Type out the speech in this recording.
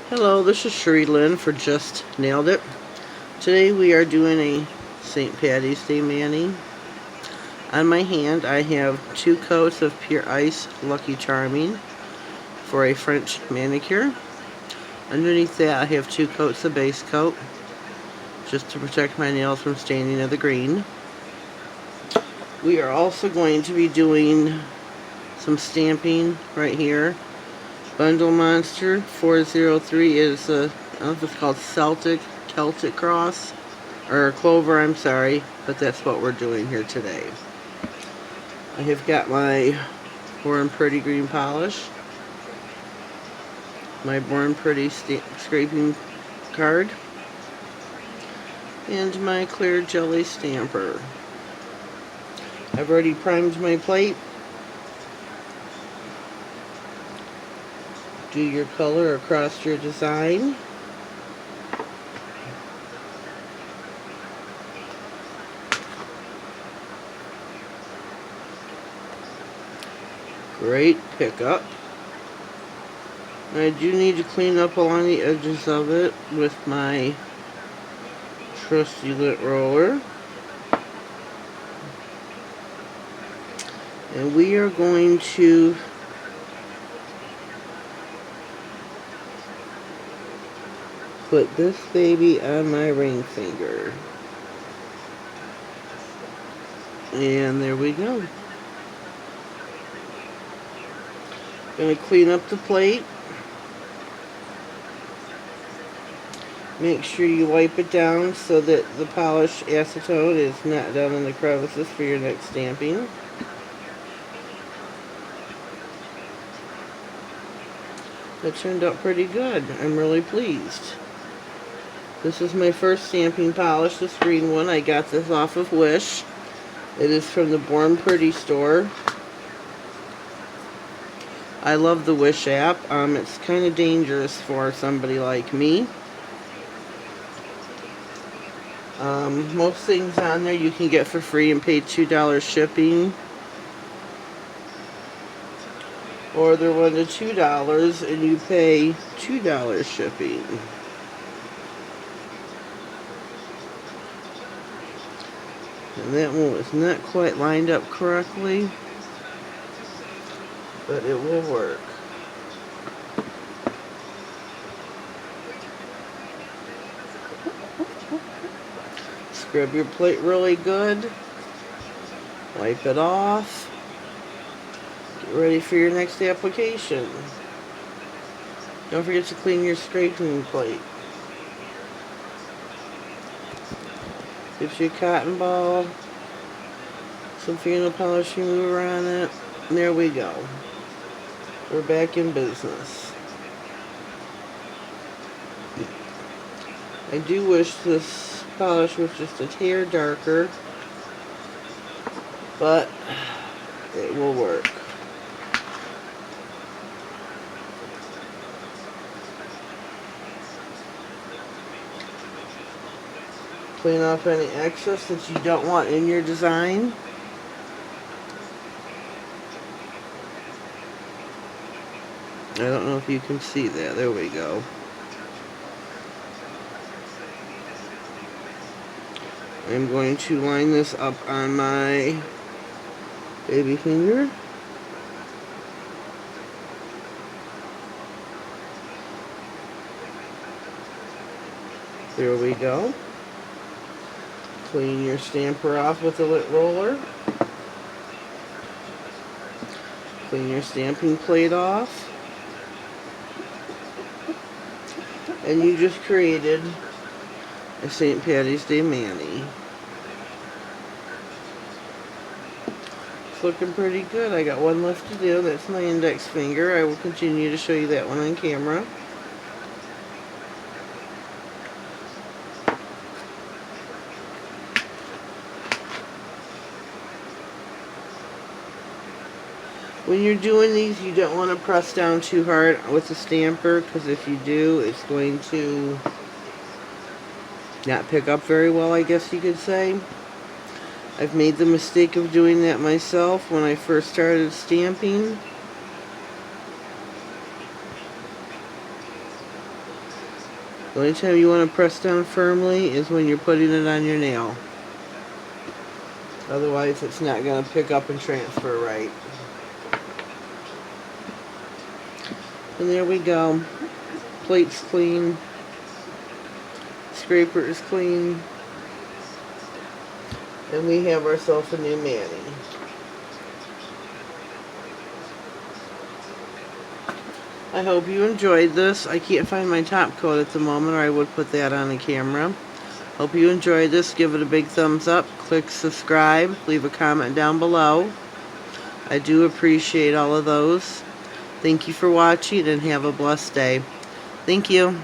Hello, this is Sheree Lynn for Just Nailed It. Today we are doing a St. Patty's Day mani. On my hand I have 2 coats of Pure Ice Lucky Charming for a French manicure. Underneath that I have 2 coats of base coat just to protect my nails from staining of the green. We are also going to be doing some stamping right here. Bundle Monster 403 is I don't know if it's called Celtic Cross or Clover, I'm sorry, but that's what we're doing here today. I have got my Born Pretty green polish, my Born Pretty scraping card, and my clear jelly stamper. I've already primed my plate. Do your color across your design. Great pickup. I do need to clean up along the edges of it with my trusty lint roller. And we are going to put this baby on my ring finger. And there we go. Gonna clean up the plate. Make sure you wipe it down so that the polish acetone is not down in the crevices for your next stamping. That turned out pretty good. I'm really pleased. This is my first stamping polish, this green one. I got this off of Wish. It is from the Born Pretty store. I love the Wish app. It's kind of dangerous for somebody like me. Most things on there you can get for free and pay $2 shipping. Or they're $1 to $2 and you pay $2 shipping. And that one was not quite lined up correctly, but it will work. Scrub your plate really good. Wipe it off. Get ready for your next application. Don't forget to clean your scraping plate. Get you a cotton ball, some fingernail polish remover on it, and there we go. We're back in business. I do wish this polish was just a hair darker, but it will work. Clean off any excess that you don't want in your design. I don't know if you can see that. There we go. I'm going to line this up on my baby finger. There we go. Clean your stamper off with a lint roller. Clean your stamping plate off. And you just created a St. Patty's Day mani. It's looking pretty good. I got one left to do. That's my index finger. I will continue to show you that one on camera. When you're doing these, you don't want to press down too hard with the stamper, because if you do, it's going to not pick up very well, I guess you could say. I've made the mistake of doing that myself when I first started stamping. The only time you want to press down firmly is when you're putting it on your nail. Otherwise, it's not going to pick up and transfer right. And there we go. Plate's clean. Scraper is clean. And we have ourselves a new mani. I hope you enjoyed this. I can't find my top coat at the moment, or I would put that on the camera. Hope you enjoyed this. Give it a big thumbs up. Click subscribe. Leave a comment down below. I do appreciate all of those. Thank you for watching and have a blessed day. Thank you.